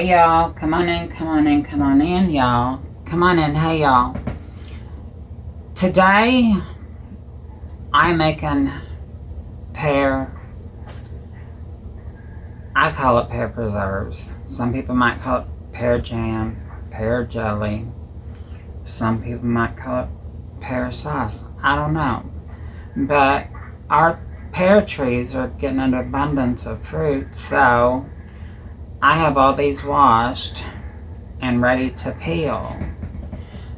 Hey y'all, come on in, come on in, come on in, y'all. Come on in, hey y'all. Today, I'm making pear, I call it pear preserves. Some people might call it pear jam, pear jelly. Some people might call it pear sauce. I don't know. But our pear trees are getting an abundance of fruit, so I have all these washed and ready to peel.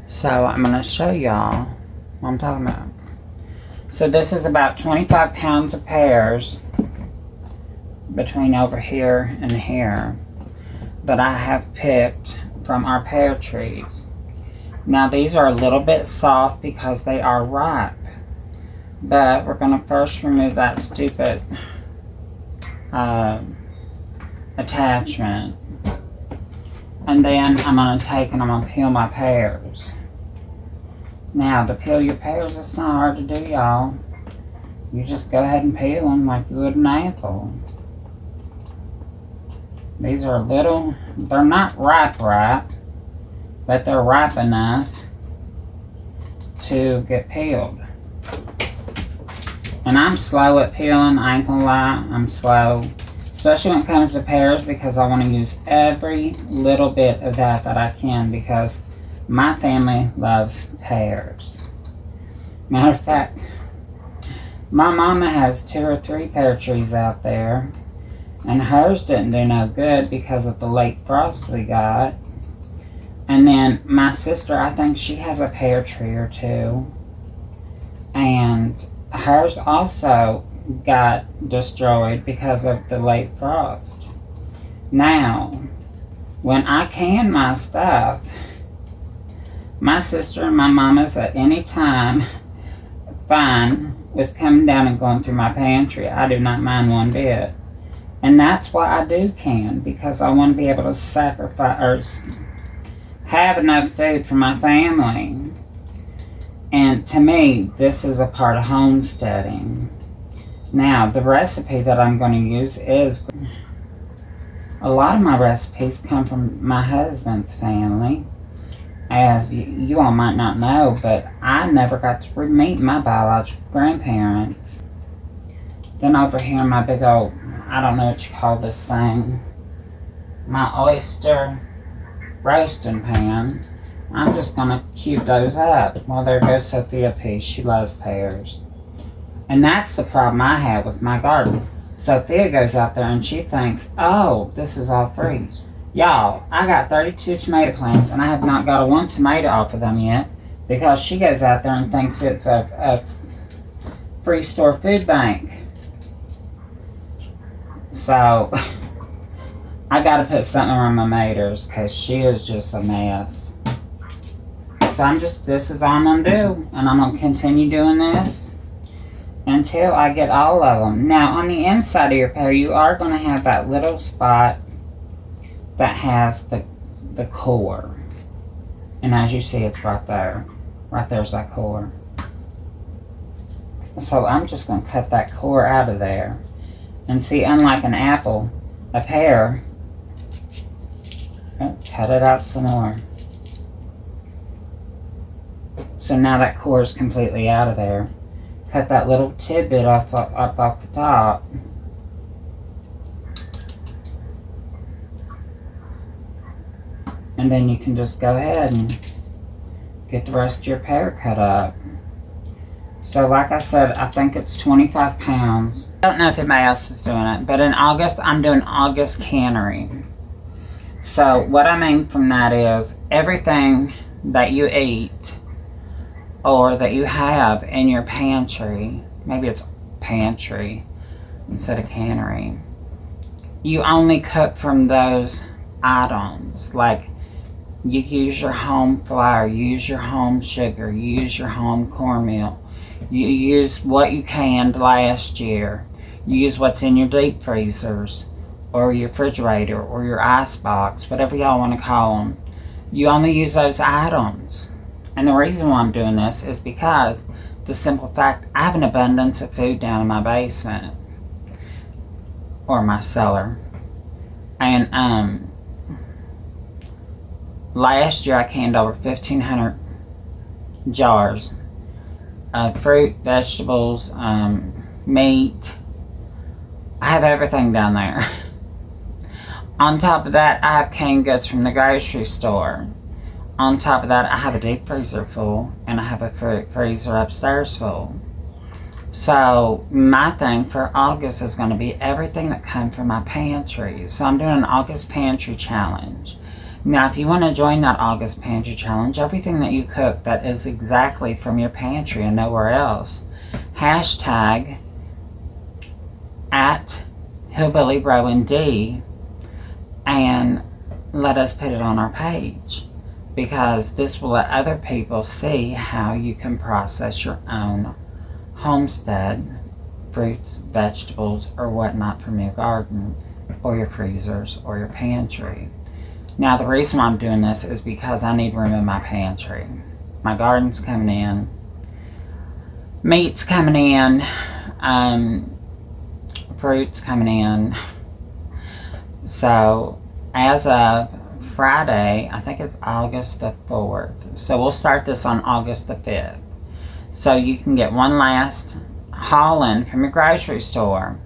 So I'm going to show y'all what I'm talking about. So this is about 25 pounds of pears between over here and here that I have picked from our pear trees. Now these are a little bit soft because they are ripe. But we're going to first remove that stupid attachment, and then I'm going to take and I'm going to peel my pears. Now to peel your pears, it's not hard to do, y'all. You just go ahead and peel them like you would an apple. These are little, they're not ripe, but they're ripe enough to get peeled. And I'm slow at peeling, I ain't gonna lie, I'm slow. Especially when it comes to pears, because I want to use every little bit of that I can, because my family loves pears. Matter of fact, my mama has 2 or 3 pear trees out there, and hers didn't do no good because of the late frost we got. And then my sister, I think she has a pear tree or 2, and hers also got destroyed because of the late frost. Now, when I can my stuff, my sister and my mama's at any time fine with coming down and going through my pantry. I do not mind one bit. And that's why I do can, because I want to be able to sacrifice or have enough food for my family. And to me, this is a part of homesteading. Now, the recipe that I'm going to use is, a lot of my recipes come from my husband's family. As you all might not know, but I never got to meet my biological grandparents. Then over here, my big old, I don't know what you call this thing, my oyster roasting pan. I'm just going to cube those up. Well, there goes Sophia P. She loves pears. And that's the problem I have with my garden. Sophia goes out there and she thinks, oh, this is all free. Y'all, I got 32 tomato plants and I have not got a 1 tomato off of them yet, because she goes out there and thinks it's a free store food bank. So, I got to put something on my maters because she is just a mess. So this is all I'm going to do. And I'm going to continue doing this until I get all of them. Now, on the inside of your pear, you are going to have that little spot that has the core. And as you see, it's right there. Right there's that core. So I'm just going to cut that core out of there. And see, unlike an apple, a pear, cut it out some more. So now that core is completely out of there. Cut that little tidbit up off the top. And then you can just go ahead and get the rest of your pear cut up. So like I said, I think it's 25 pounds. I don't know if anybody else is doing it, but in August, I'm doing August cannery. So what I mean from that is everything that you eat or that you have in your pantry, maybe it's pantry instead of cannery, you only cook from those items. Like, you use your home flour, you use your home sugar, you use your home cornmeal, you use what you canned last year, you use what's in your deep freezers or your refrigerator or your ice box, whatever y'all want to call them. You only use those items. And the reason why I'm doing this is because the simple fact, I have an abundance of food down in my basement or my cellar. And last year I canned over 1,500 jars of fruit, vegetables, meat. I have everything down there. On top of that, I have canned goods from the grocery store. On top of that, I have a deep freezer full, and I have a fruit freezer upstairs full. So my thing for August is going to be everything that comes from my pantry. So I'm doing an August pantry challenge. Now, if you want to join that August pantry challenge, everything that you cook that is exactly from your pantry and nowhere else, hashtag at HillbillyROandD and let us put it on our page, because this will let other people see how you can process your own homestead fruits, vegetables, or whatnot from your garden or your freezers or your pantry. Now, the reason why I'm doing this is because I need room in my pantry. My garden's coming in, meat's coming in, fruit's coming in. So as of Friday, I think it's August the 4th. So we'll start this on August the 5th. So you can get one last haul in from your grocery store.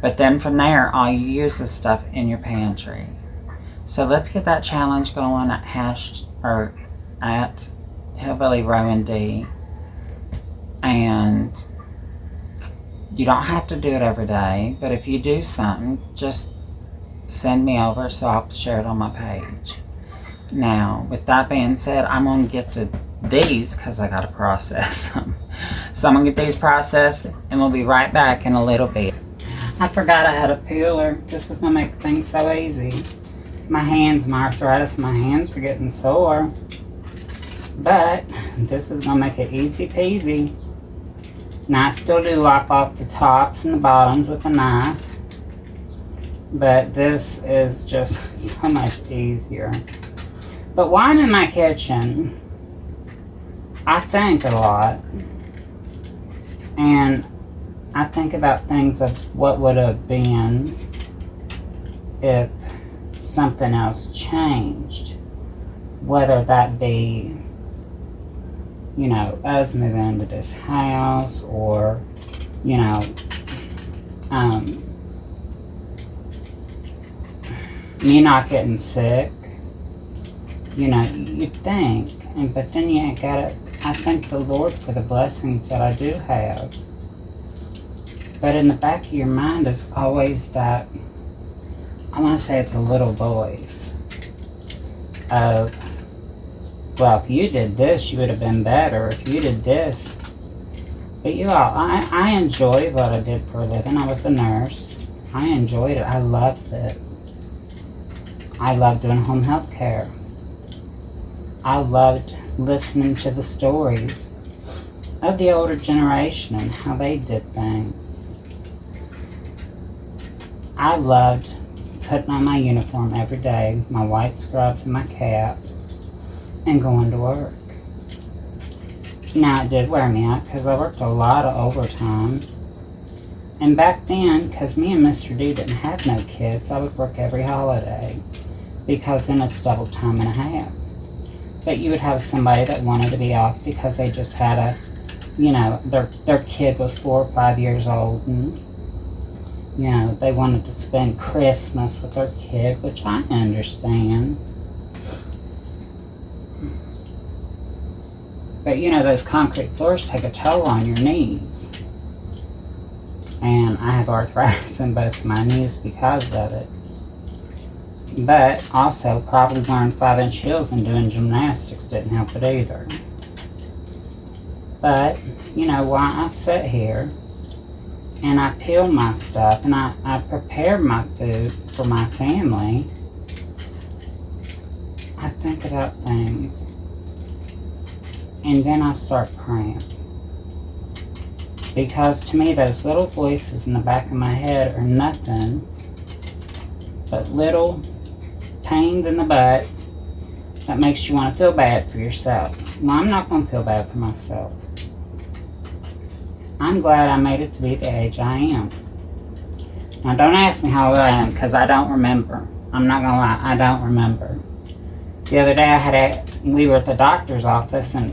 But then from there, all you use is stuff in your pantry. So let's get that challenge going at at HillbillyROandD. And you don't have to do it every day, but if you do something, just send me over so I'll share it on my page. Now, with that being said, I'm going to get to these because I got to process them. So I'm going to get these processed and we'll be right back in a little bit. I forgot I had a peeler. This was going to make things so easy. My arthritis, my hands were getting sore. But this is going to make it easy peasy. Now I still do lop off the tops and the bottoms with a knife. But this is just so much easier. But while I'm in my kitchen, I think a lot. And I think about things of what would have been if something else changed. Whether that be, you know, us moving into this house or, you know, me not getting sick. You know, you think, but then you gotta, I thank the Lord for the blessings that I do have. But in the back of your mind is always that, I want to say it's a little voice of, well, if you did this, you would have been better. If you did this. But you all, I enjoy what I did for a living. I was a nurse. I enjoyed it. I loved it. I loved doing home health care. I loved listening to the stories of the older generation and how they did things. I loved putting on my uniform every day, my white scrubs and my cap, and going to work. Now, it did wear me out because I worked a lot of overtime. And back then, because me and Mr. D didn't have no kids, I would work every holiday because then it's double time and a half. But you would have somebody that wanted to be off because they just had a, you know, their kid was 4 or 5 years old and, you know, they wanted to spend Christmas with their kid, which I understand. But, you know, those concrete floors take a toll on your knees. And I have arthritis in both my knees because of it. But also, probably wearing 5-inch heels and doing gymnastics didn't help it either. But, you know, while I sit here and I peel my stuff and I prepare my food for my family, I think about things. And then I start praying. Because to me, those little voices in the back of my head are nothing but little pains in the butt that makes you want to feel bad for yourself. Well, I'm not going to feel bad for myself. I'm glad I made it to be the age I am. Now, don't ask me how old I am, because I don't remember. I'm not going to lie, I don't remember. The other day we were at the doctor's office, and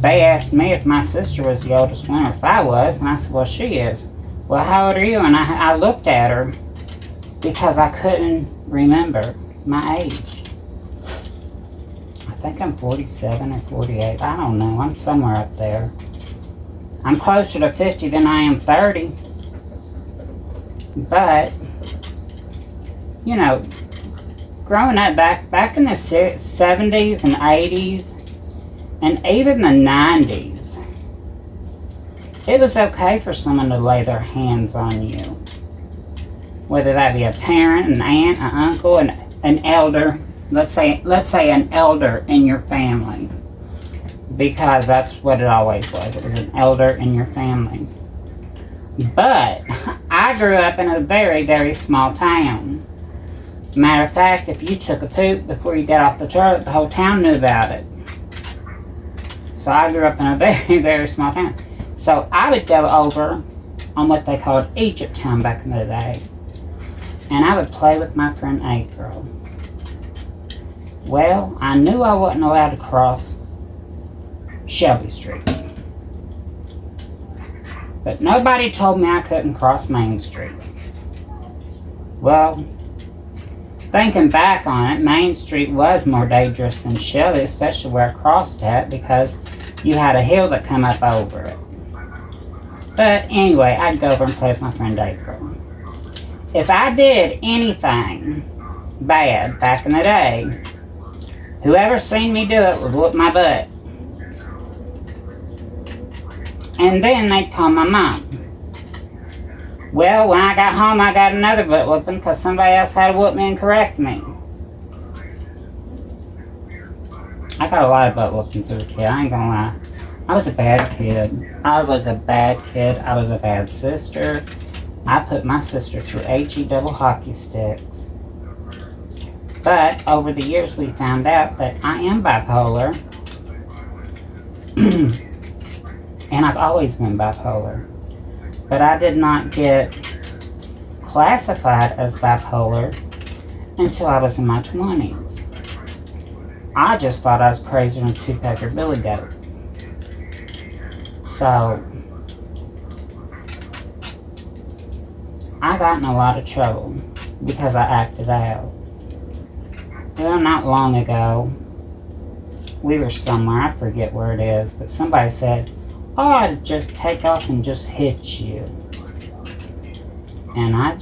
they asked me if my sister was the oldest one or if I was, and I said, well, she is. Well, how old are you? And I looked at her because I couldn't remember my age. I think I'm 47 or 48. I don't know. I'm somewhere up there. I'm closer to 50 than I am 30. But, you know, growing up back in the 70s and 80s and even the 90s, it was okay for someone to lay their hands on you. Whether that be a parent, an aunt, an uncle, an elder. Let's say an elder in your family. Because that's what it always was. It was an elder in your family. But I grew up in a very, very small town. Matter of fact, if you took a poop before you got off the truck, the whole town knew about it. So I grew up in a very, very small town. So I would go over on what they called Egypt Town back in the day. And I would play with my friend April. Well, I knew I wasn't allowed to cross Shelby Street. But nobody told me I couldn't cross Main Street. Well, thinking back on it, Main Street was more dangerous than Shelby, especially where I crossed at, because you had a hill that come up over it. But anyway, I'd go over and play with my friend April. If I did anything bad back in the day, whoever seen me do it would whoop my butt. And then they'd call my mom. Well, when I got home, I got another butt whooping because somebody else had to whoop me and correct me. I got a lot of butt whoopings as a kid, I ain't gonna lie. I was a bad kid. I was a bad kid. I was a bad sister. I put my sister through HE double hockey sticks. But over the years we found out that I am bipolar. And I've always been bipolar. But I did not get classified as bipolar until I was in my 20s. I just thought I was crazier than a two-pecker billy goat. So, I got in a lot of trouble because I acted out. Well, not long ago, we were somewhere, I forget where it is, but somebody said, oh, I'd just take off and just hit you. And I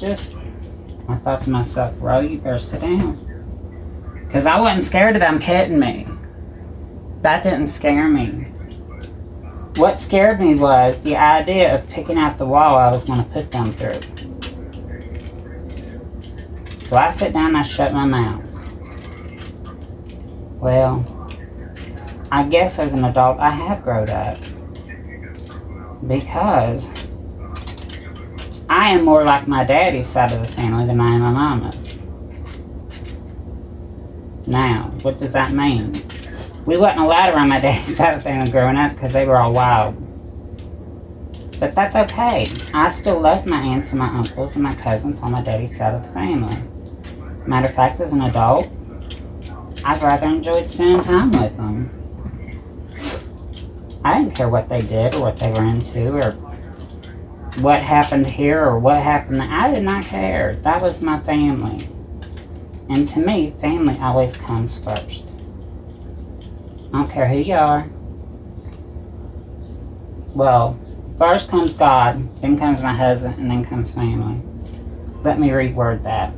thought to myself, bro, you better sit down. Because I wasn't scared of them hitting me. That didn't scare me. What scared me was the idea of picking out the wall I was going to put them through. So I sit down and I shut my mouth. Well, I guess as an adult I have grown up. Because I am more like my daddy's side of the family than I am my mama's. Now, what does that mean? We wasn't allowed around my daddy's side of the family growing up because they were all wild. But that's okay. I still loved my aunts and my uncles and my cousins on my daddy's side of the family. Matter of fact, as an adult, I've rather enjoyed spending time with them. I didn't care what they did or what they were into or what happened here or what happened there. I did not care. That was my family. And to me, family always comes first. I don't care who you are. Well, first comes God, then comes my husband, and then comes family. Let me reword that.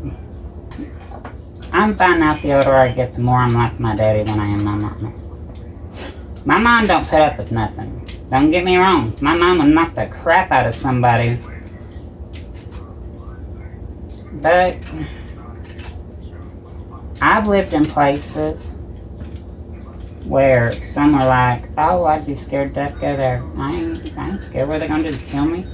I'm finding out the older I get, the more I'm like my daddy than I am my mama. My mom don't put up with nothing. Don't get me wrong. My mom would knock the crap out of somebody. But I've lived in places where some are like, oh, I'd be scared to death to go there. I ain't scared. What are they going to do, kill me?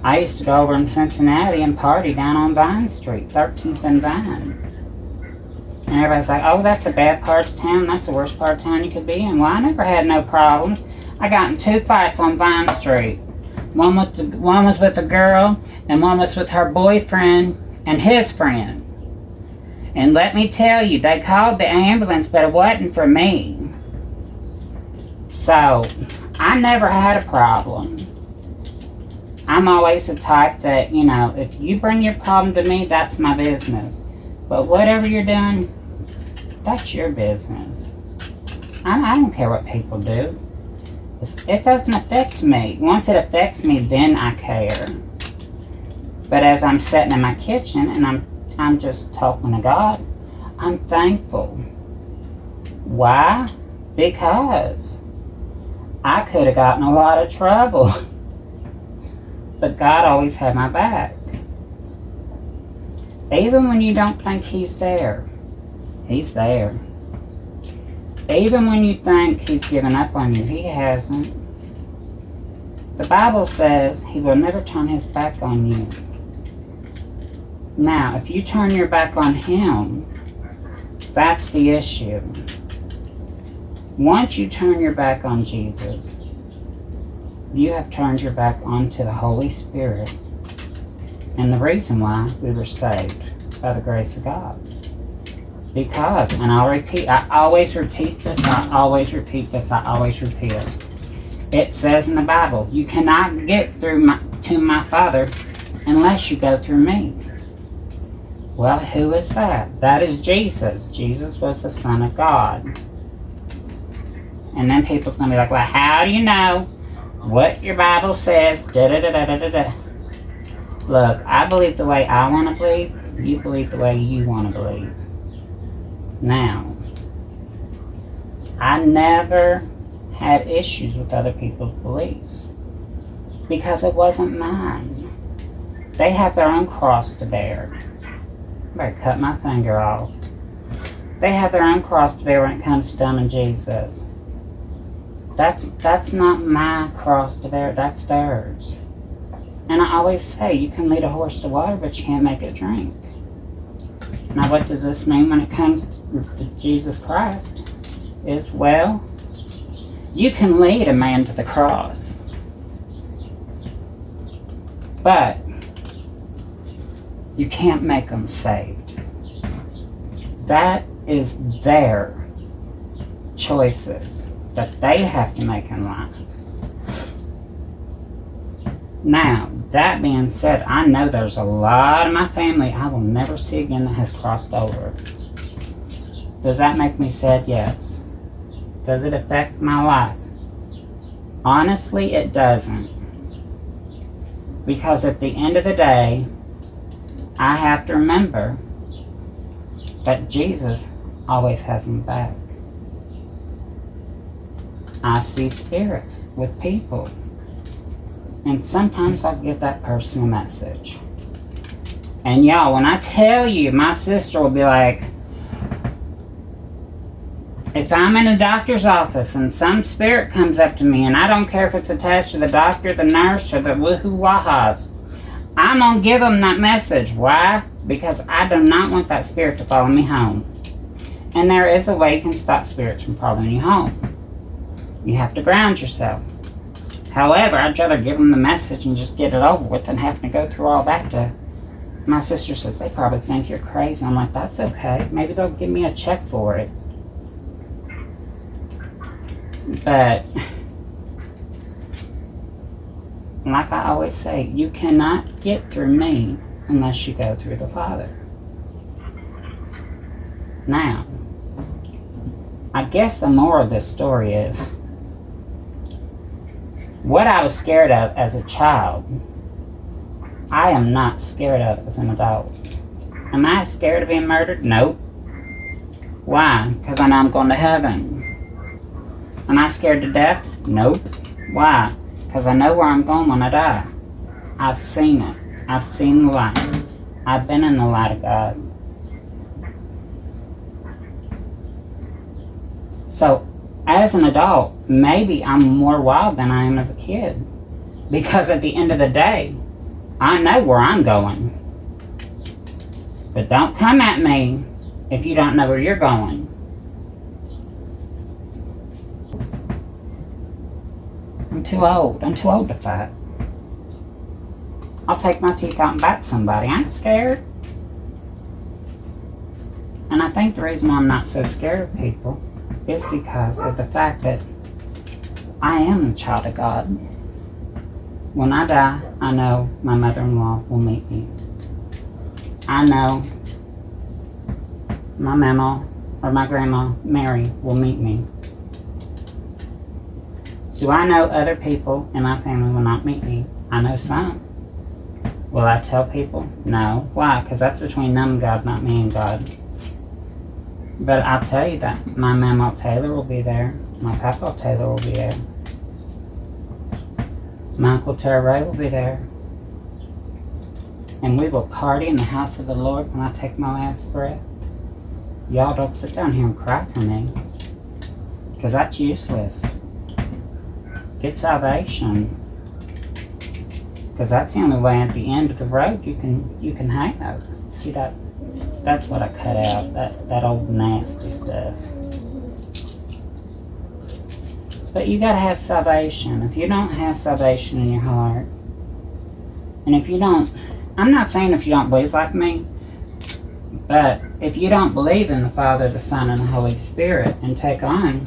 I used to go over in Cincinnati and party down on Vine Street, 13th and Vine. And everybody's like, oh, that's a bad part of town. That's the worst part of town you could be in. Well, I never had no problems. I got in 2 fights on Vine Street. One was with a girl, and one was with her boyfriend and his friend. And let me tell you, they called the ambulance, but it wasn't for me. So, I never had a problem. I'm always the type that, you know, if you bring your problem to me, that's my business. But whatever you're doing, that's your business. I don't care what people do. It doesn't affect me. Once it affects me, then I care. But as I'm sitting in my kitchen and I'm just talking to God, I'm thankful. Why? Because I could have gotten a lot of trouble. But God always had my back. Even when you don't think He's there, He's there. Even when you think He's given up on you, He hasn't. The Bible says He will never turn His back on you. Now, if you turn your back on Him, that's the issue. Once you turn your back on Jesus, you have turned your back onto the Holy Spirit and the reason why we were saved by the grace of God. Because, and I always repeat this, I always repeat it. It says in the Bible, you cannot get to my Father unless you go through me. Well, who is that? That is Jesus. Jesus was the Son of God. And then people's going to be like, well, how do you know what your Bible says? Da-da-da-da-da-da. Look, I believe the way I want to believe. You believe the way you want to believe. Now, I never had issues with other people's beliefs because it wasn't mine. They have their own cross to bear. I better cut my finger off. They have their own cross to bear when it comes to them and Jesus. That's not my cross to bear, that's theirs. And I always say, you can lead a horse to water, but you can't make it drink. Now, what does this mean when it comes to Jesus Christ? Is, well, you can lead a man to the cross. But you can't make them saved. That is their choices that they have to make in life. Now, that being said, I know there's a lot of my family I will never see again that has crossed over. Does that make me sad? Yes. Does it affect my life? Honestly, it doesn't. Because at the end of the day, I have to remember that Jesus always has my back. I see spirits with people. And sometimes I'll give that person a message. And y'all, when I tell you, my sister will be like, if I'm in a doctor's office and some spirit comes up to me, and I don't care if it's attached to the doctor, the nurse, or the woohoo-wahas, I'm going to give them that message. Why? Because I do not want that spirit to follow me home. And there is a way you can stop spirits from following you home. You have to ground yourself. However, I'd rather give them the message and just get it over with than having to go through all that to... My sister says, they probably think you're crazy. I'm like, that's okay. Maybe they'll give me a check for it. But, like I always say, you cannot get through me unless you go through the Father. Now, I guess the moral of this story is, what I was scared of as a child, I am not scared of as an adult. Am I scared of being murdered? Nope. Why? Because I know I'm going to heaven. Am I scared to death? Nope. Why? Because I know where I'm going when I die. I've seen it. I've seen the light. I've been in the light of God. So, as an adult, maybe I'm more wild than I am as a kid. Because at the end of the day, I know where I'm going. But don't come at me if you don't know where you're going. I'm too old. I'm too old to fight. I'll take my teeth out and bite somebody. I ain't scared. And I think the reason why I'm not so scared of people is because of the fact that I am a child of God. When I die, I know my mother-in-law will meet me. I know my mama or my grandma, Mary, will meet me. Do I know other people in my family will not meet me? I know some. Will I tell people? No. Why? Because that's between them and God, not me and God. But I'll tell you that my Mama Taylor will be there. My Papa Taylor will be there. My Uncle Terry Ray will be there. And we will party in the house of the Lord when I take my last breath. Y'all don't sit down here and cry for me. Because that's useless. Get salvation. Because that's the only way at the end of the road you can have. See that? That's what I cut out. That old nasty stuff. But you gotta have salvation. If you don't have salvation in your heart, and if you don't, I'm not saying if you don't believe like me, but if you don't believe in the Father, the Son, and the Holy Spirit, and take on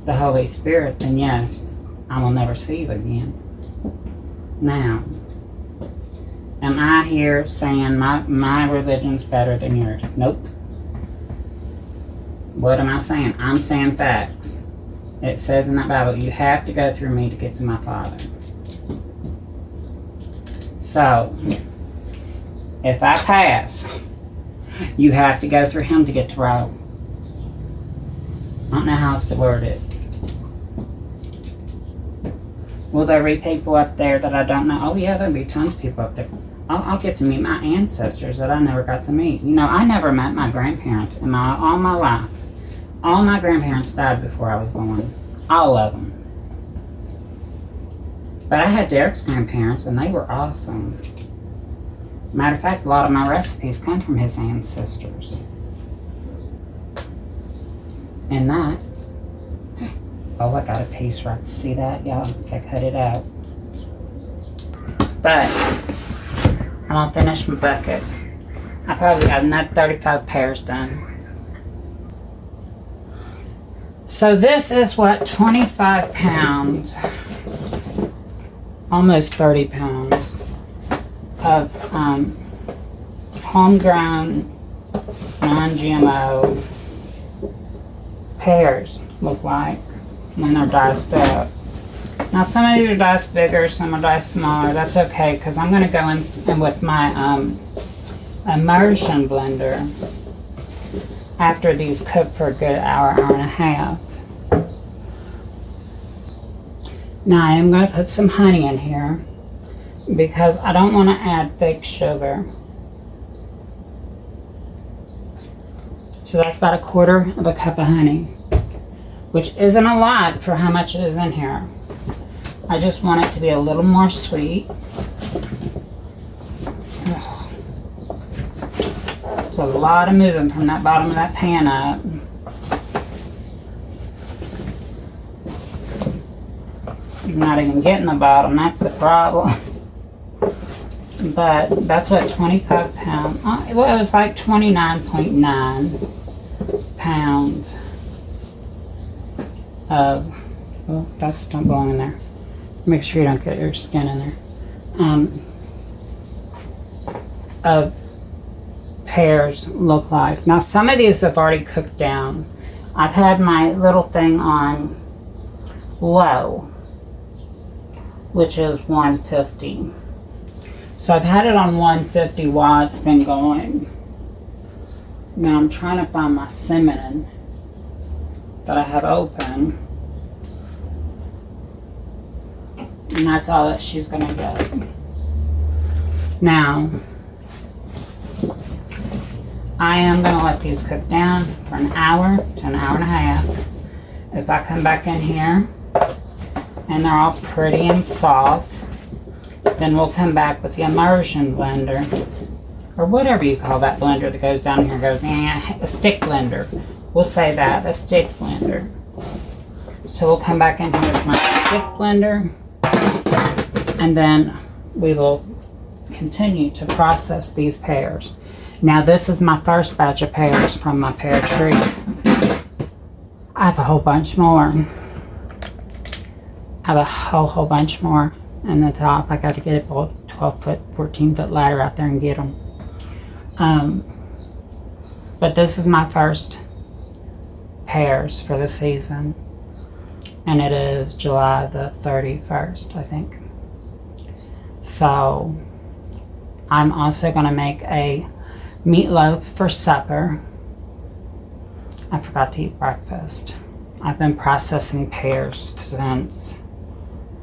the Holy Spirit, then yes, I will never see you again. Now, am I here saying my religion's better than yours? Nope. What am I saying? I'm saying facts. It says in that Bible, you have to go through me to get to my Father. So, if I pass, you have to go through him to get to Rome. I don't know how else to word it. Will there be people up there that I don't know? Oh yeah, there'll be tons of people up there. I'll get to meet my ancestors that I never got to meet. You know, I never met my grandparents in all my life. All my grandparents died before I was born. All of them. But I had Derek's grandparents, and they were awesome. Matter of fact, a lot of my recipes come from his ancestors. And that... Oh, I got a piece right to see that, y'all. I cut it out. But I'm gonna finish my bucket. I probably got another 35 pears done. So this is what 25 pounds, almost 30 pounds of homegrown, non-GMO pears look like when they're diced up. Now some of these are diced bigger, some are diced smaller. That's okay, because I'm going to go in with my immersion blender after these cook for a good hour, hour and a half. Now I am going to put some honey in here because I don't want to add fake sugar. So that's about 1/4 of a cup of honey, which isn't a lot for how much it is in here. I just want it to be a little more sweet. It's a lot of moving from that bottom of that pan up. I'm not even getting the bottom, that's the problem. But that's what 25 pounds, well it was like 29.9 pounds of, well that's, don't belong in there. Make sure you don't get your skin in there. Of pears look like. Now some of these have already cooked down. I've had my little thing on low, which is 150. So I've had it on 150 while it's been going. Now I'm trying to find my cinnamon that I have open. And that's all that she's gonna get. Now, I am gonna let these cook down for an hour to an hour and a half. If I come back in here and they're all pretty and soft, then we'll come back with the immersion blender, or whatever you call that blender that goes down here and goes, a stick blender. We'll say that, a stick blender. So we'll come back in here with my stick blender, and then we will continue to process these pears. Now this is my first batch of pears from my pear tree. I have a whole bunch more. I have a whole bunch more in the top. I got to get a 12 foot, 14 foot ladder out there and get them. But this is my first pears for the season. And it is July the 31st, I think. So I'm also going to make a meatloaf for supper. I forgot to eat breakfast. I've been processing pears since,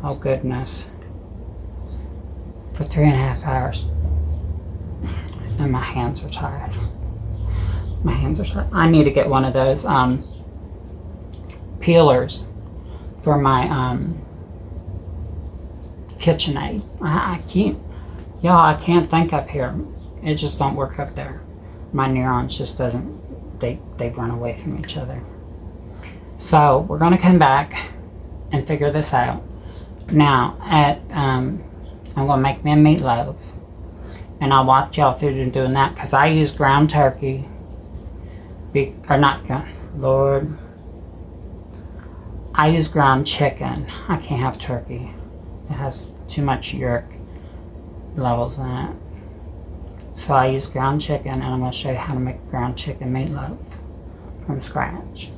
oh goodness, for 3.5 hours. And my hands are tired. My hands are tired. I need to get one of those peelers for my KitchenAid. I can't, y'all, I can't think up here. It just don't work up there. My neurons just doesn't, they run away from each other. So we're gonna come back and figure this out. Now I'm gonna make me a meatloaf, and I'll walk y'all through doing that, because I use ground turkey, Lord, I use ground chicken. I can't have turkey. It has too much uric levels in it. So I use ground chicken, and I'm going to show you how to make ground chicken meatloaf from scratch.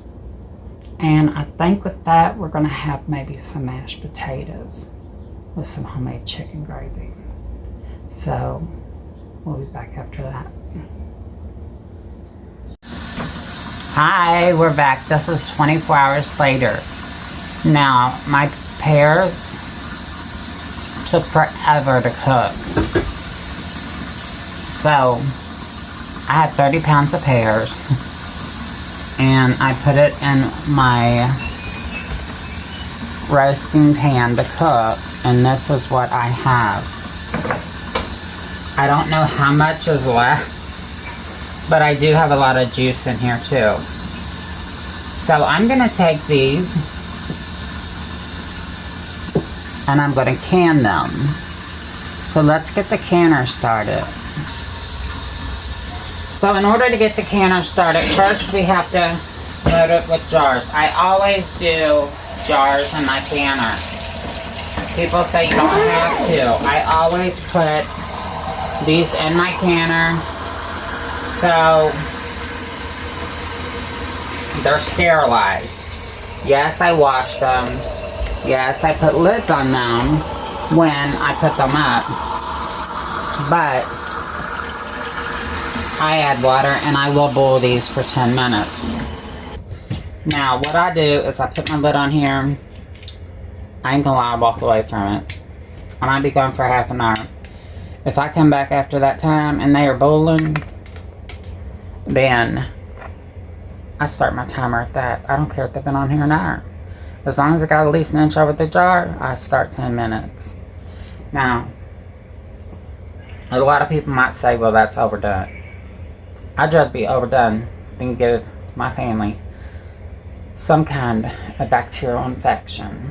And I think with that, we're going to have maybe some mashed potatoes with some homemade chicken gravy. So we'll be back after that. Hi, we're back. This is 24 hours later. Now, my pears took forever to cook. So, I had 30 pounds of pears, and I put it in my roasting pan to cook, and this is what I have. I don't know how much is left, but I do have a lot of juice in here too. So I'm going to take these and I'm going to can them. So let's get the canner started. So in order to get the canner started, first we have to load it with jars. I always do jars in my canner. People say you don't have to. I always put these in my canner so they're sterilized. Yes, I washed them. Yes, I put lids on them when I put them up. But I add water and I will boil these for 10 minutes. Now, what I do is I put my lid on here. I ain't gonna lie, I walk away from it. I might be gone for half an hour. If I come back after that time and they are boiling, then I start my timer at that. I don't care if they've been on here an hour. As long as I got at least an inch over the jar, I start 10 minutes. Now, a lot of people might say, well, that's overdone. I'd rather be overdone than give my family some kind of bacterial infection.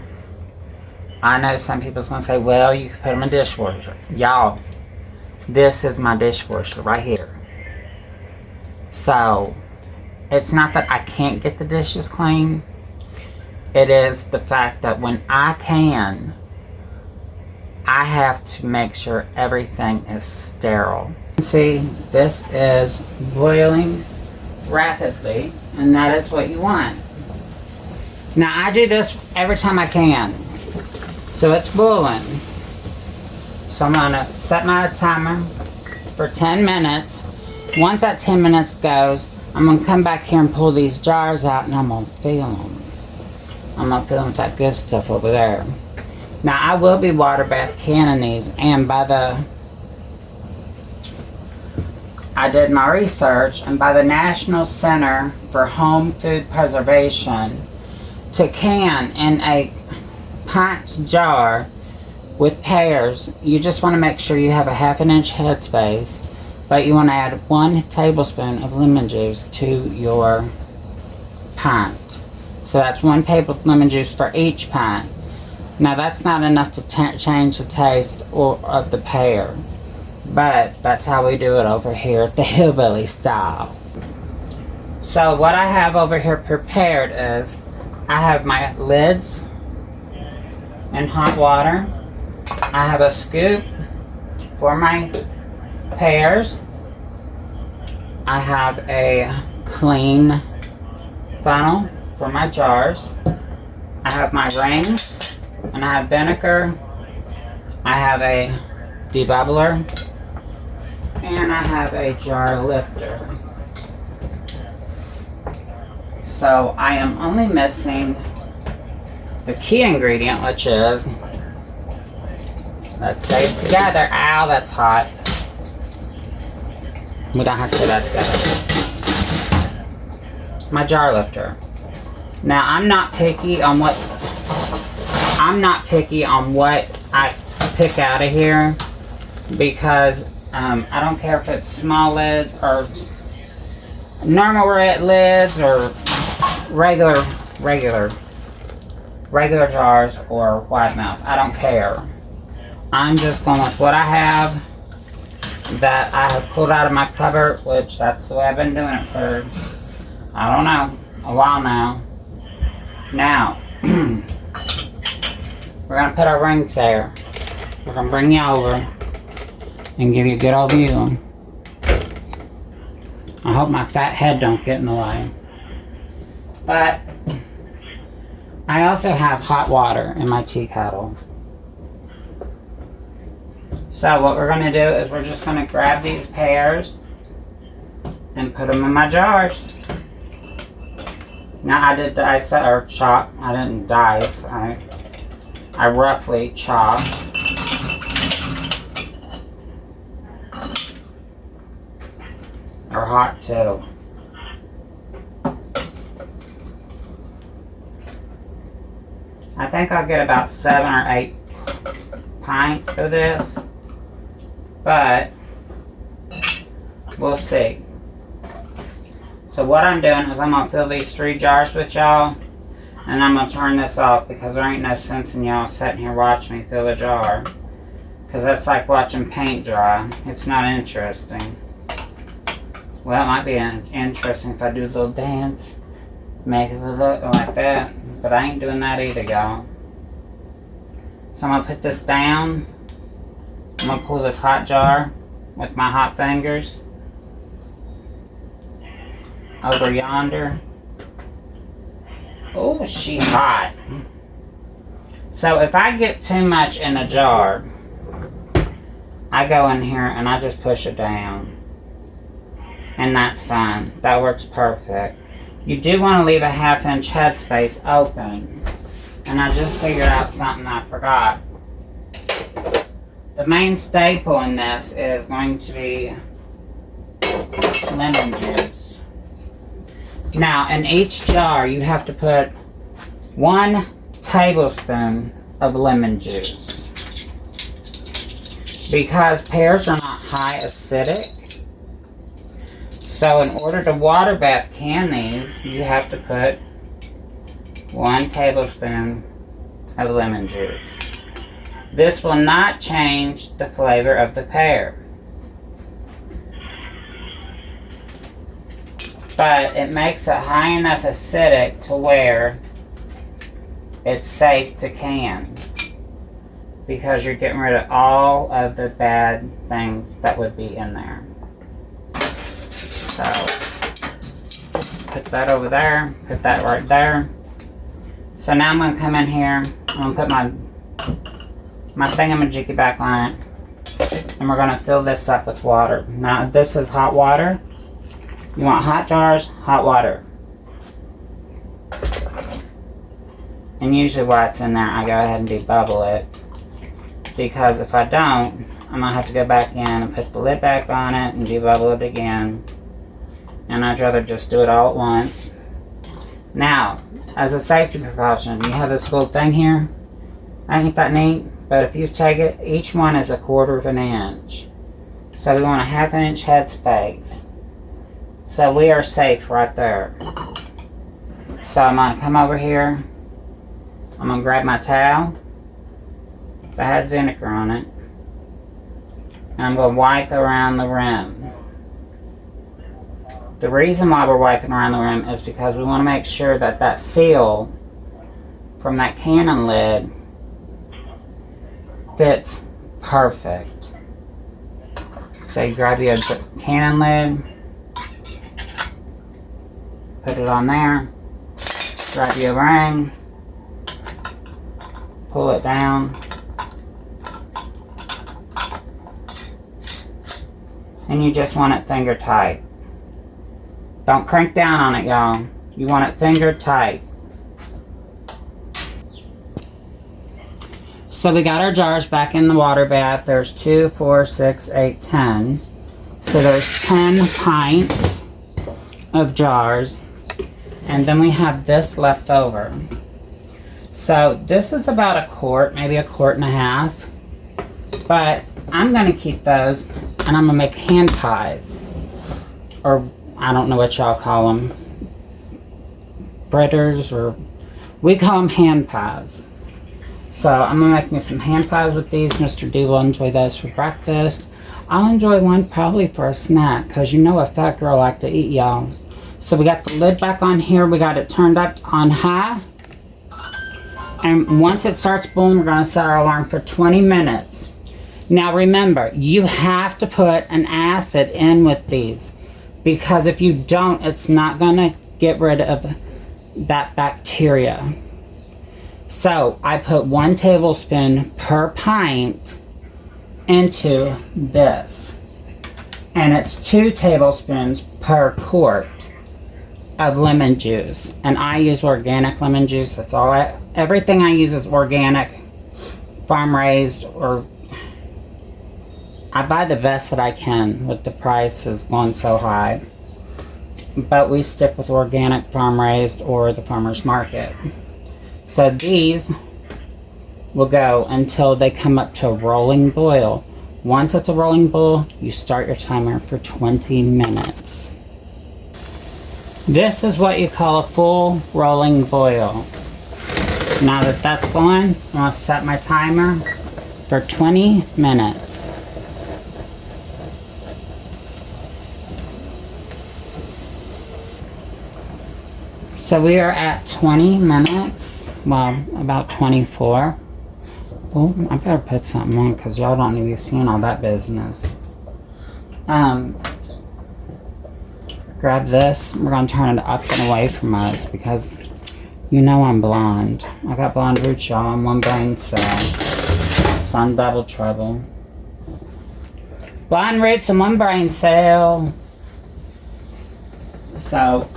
I know some people's going to say, well, you can put them in a dishwasher. Y'all, this is my dishwasher right here. So, it's not that I can't get the dishes clean. It is the fact that when I can, I have to make sure everything is sterile. See, this is boiling rapidly, and that is what you want. Now, I do this every time I can. So it's boiling. So I'm gonna set my timer for 10 minutes. Once that 10 minutes goes, I'm gonna come back here and pull these jars out, and I'm gonna feel them. I'm gonna feel them with that good stuff over there. Now, I will be water bath canning these, and I did my research, and by the National Center for Home Food Preservation, to can in a pint jar with pears, you just want to make sure you have a 1/2 inch headspace, but you want to add 1 tablespoon of lemon juice to your pint. So that's 1 tablespoon of lemon juice for each pint. Now that's not enough to change the taste of the pear. But that's how we do it over here at the hillbilly style. So what I have over here prepared is I have my lids in hot water. I have a scoop for my pears. I have a clean funnel for my jars. I have my rings, and I have vinegar. I have a debubbler, and I have a jar lifter. So I am only missing the key ingredient, which is, let's say it together. Ow, that's hot. We don't have to say that together. My jar lifter. Now I'm not picky on what I pick out of here, because I don't care if it's small lids or normal red lids or regular jars or wide mouth. I don't care. I'm just going with what I have that I have pulled out of my cupboard, which that's the way I've been doing it for, I don't know, a while now. Now, we're going to put our rings there. We're going to bring you over and give you a good old view. I hope my fat head don't get in the way. But I also have hot water in my tea kettle. So what we're going to do is we're just going to grab these pears and put them in my jars. Now I did dice or chop. I didn't dice. I roughly chopped. Or hot too. I think I'll get about 7 or 8 pints of this, but we'll see. So what I'm doing is I'm going to fill these 3 jars with y'all, and I'm going to turn this off because there ain't no sense in y'all sitting here watching me fill a jar, because that's like watching paint dry. It's not interesting. Well, it might be interesting if I do a little dance, make it look like that, but I ain't doing that either, y'all. So I'm going to put this down. I'm going to pull this hot jar with my hot fingers over yonder. Oh, she hot. So if I get too much in a jar, I go in here and I just push it down. And that's fine. That works perfect. You do want to leave a 1/2 inch headspace open. And I just figured out something I forgot. The main staple in this is going to be lemon juice. Now, in each jar, you have to put 1 tablespoon of lemon juice. Because pears are not high acidic, so in order to water bath can these, you have to put 1 tablespoon of lemon juice. This will not change the flavor of the pear, but it makes it high enough acidic to where it's safe to can, because you're getting rid of all of the bad things that would be in there. So, put that over there, put that right there. So now I'm going to come in here, I'm going to put my thingamajiggy back on it, and we're going to fill this up with water. Now this is hot water. You want hot jars, hot water. And usually while it's in there, I go ahead and debubble it, because if I don't, I'm going to have to go back in and put the lid back on it and debubble it again. And I'd rather just do it all at once. Now, as a safety precaution, you have this little thing here. Ain't that neat? But if you take it, each one is 1/4 of an inch. So we want a 1/2 inch headspace. So we are safe right there. So I'm going to come over here. I'm going to grab my towel that has vinegar on it. And I'm going to wipe around the rim. The reason why we're wiping around the rim is because we want to make sure that that seal from that cannon lid fits perfect. So you grab your cannon lid, put it on there, grab your ring, pull it down, and you just want it finger tight. Don't crank down on it, y'all. You want it finger tight. So we got our jars back in the water bath. There's 2, 4, 6, 8, 10. So there's 10 pints of jars. And then we have this left over. So this is about a quart, maybe a quart and a half. But I'm going to keep those and I'm going to make hand pies. Or I don't know what y'all call them. Breaders, or we call them hand pies. So I'm going to make me some hand pies with these. Mr. D will enjoy those for breakfast. I'll enjoy one probably for a snack, because you know a fat girl like to eat, y'all. So we got the lid back on here. We got it turned up on high. And once it starts boiling, we're going to set our alarm for 20 minutes. Now remember, you have to put an acid in with these, because if you don't, it's not going to get rid of that bacteria. So I put 1 tablespoon per pint into this, and it's 2 tablespoons per quart of lemon juice. And I use organic lemon juice. That's all everything I use is organic, farm raised, or I buy the best that I can with the prices going so high. But we stick with organic, farm raised, or the farmer's market. So these will go until they come up to a rolling boil. Once it's a rolling boil, you start your timer for 20 minutes. This is what you call a full rolling boil. Now that that's going, I'm going to set my timer for 20 minutes. So we are at 20 minutes. Well, about 24. Oh, I better put something on, because y'all don't need to be seeing all that business. Grab this. We're going to turn it up and away from us, because you know I'm blonde. I got blonde roots, y'all. I'm one brain cell. So I'm double trouble. Blonde roots and one brain cell. So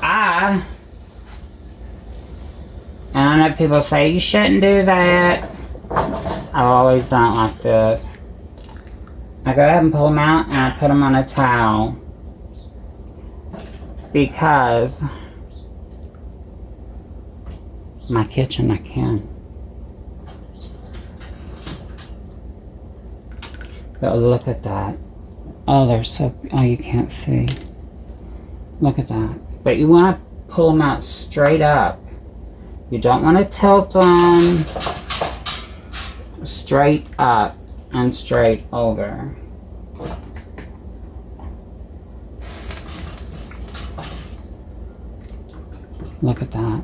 and I know people say, you shouldn't do that. I've always done it like this. I go ahead and pull them out, and I put them on a towel. Because my kitchen, I can. But look at that. Oh, they're so, oh, you can't see. Look at that. But you want to pull them out straight up. You don't want to tilt them. Straight up and straight over. Look at that.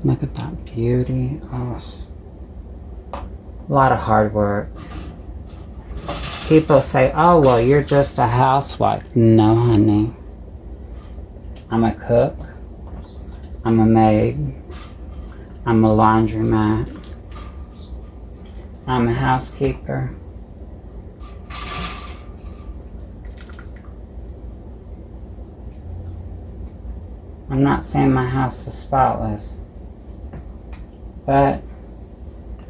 Look at that beauty. Oh. A lot of hard work. People say, oh, well, you're just a housewife. No, honey. I'm a cook. I'm a maid. I'm a laundromat. I'm a housekeeper. I'm not saying my house is spotless, but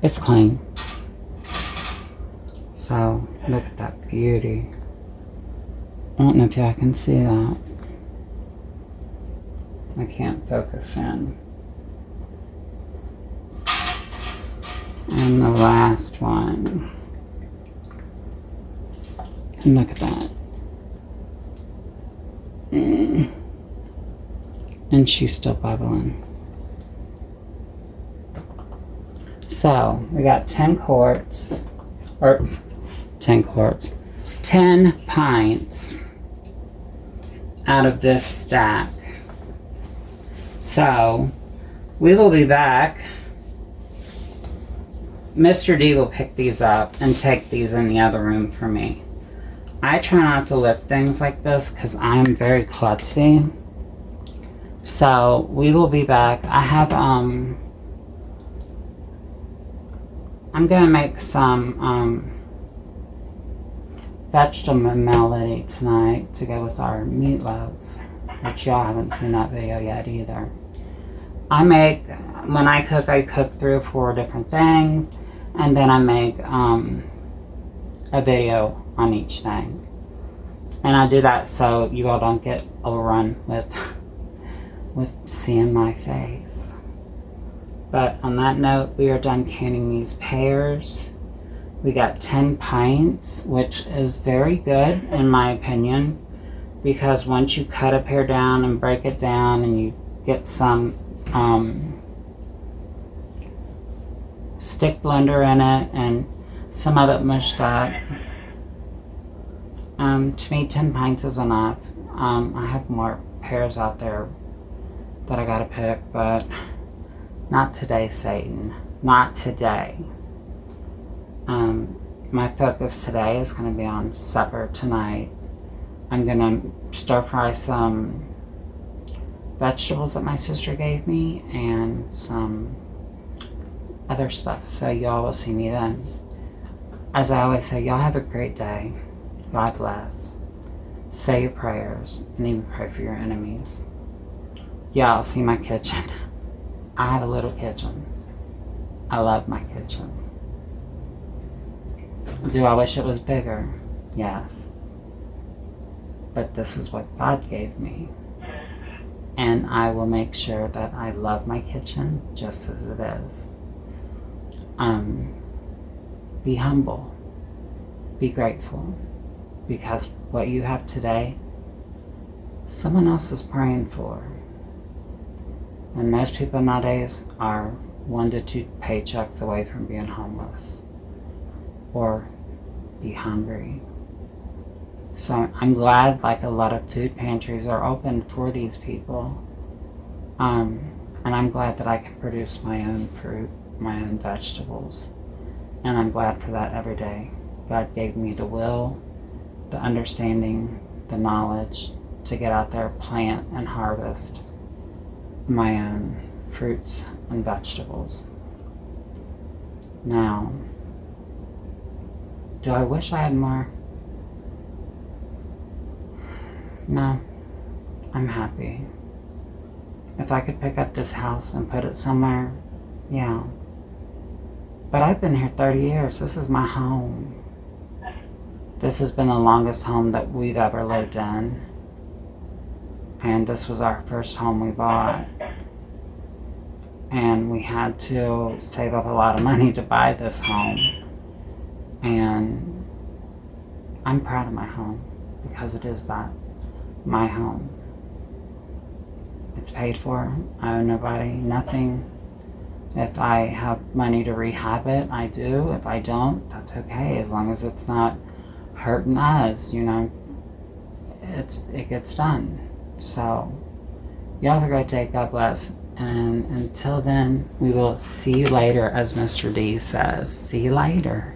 it's clean. So, look at that beauty. I don't know if y'all can see that. I can't focus in. And the last one. And look at that. And she's still bubbling. So, we got 10 quarts. or 10 quarts, 10 pints out of this stack. So we will be back. Mr. D will pick these up and take these in the other room for me. I try not to lift things like this because I'm very klutzy. So we will be back. I have I'm gonna make some vegetable melody tonight to go with our meatloaf, which y'all haven't seen that video yet either. When I cook 3 or 4 different things, and then I make a video on each thing. And I do that so you all don't get overrun with seeing my face. But on that note, we are done canning these pears. We got 10 pints, which is very good in my opinion, because once you cut a pear down and break it down and you get some stick blender in it and some of it mushed up, to me 10 pints is enough. I have more pears out there that I gotta pick, but not today, Satan. Not today. My focus today is going to be on supper tonight. I'm going to stir fry some vegetables that my sister gave me and some other stuff. So y'all will see me then. As I always say, y'all have a great day. God bless. Say your prayers and even pray for your enemies. Y'all see my kitchen. I have a little kitchen. I love my kitchen. Do I wish it was bigger? Yes. But this is what God gave me. And I will make sure that I love my kitchen just as it is. Be humble. Be grateful. Because what you have today, someone else is praying for. And most people nowadays are 1 to 2 paychecks away from being homeless or be hungry. So I'm glad like a lot of food pantries are open for these people. And I'm glad that I can produce my own fruit, my own vegetables. And I'm glad for that every day. God gave me the will, the understanding, the knowledge to get out there, plant, and harvest my own fruits and vegetables. Now, do I wish I had more? No, I'm happy. If I could pick up this house and put it somewhere, yeah. But I've been here 30 years. This is my home. This has been the longest home that we've ever lived in. And this was our first home we bought. And we had to save up a lot of money to buy this home. And I'm proud of my home because it is that, my home. It's paid for. I owe nobody, nothing. If I have money to rehab it, I do. If I don't, that's okay, as long as it's not hurting us, you know. It gets done. So, y'all have a great day. God bless. And until then, we will see you later, as Mr. D says. See you later.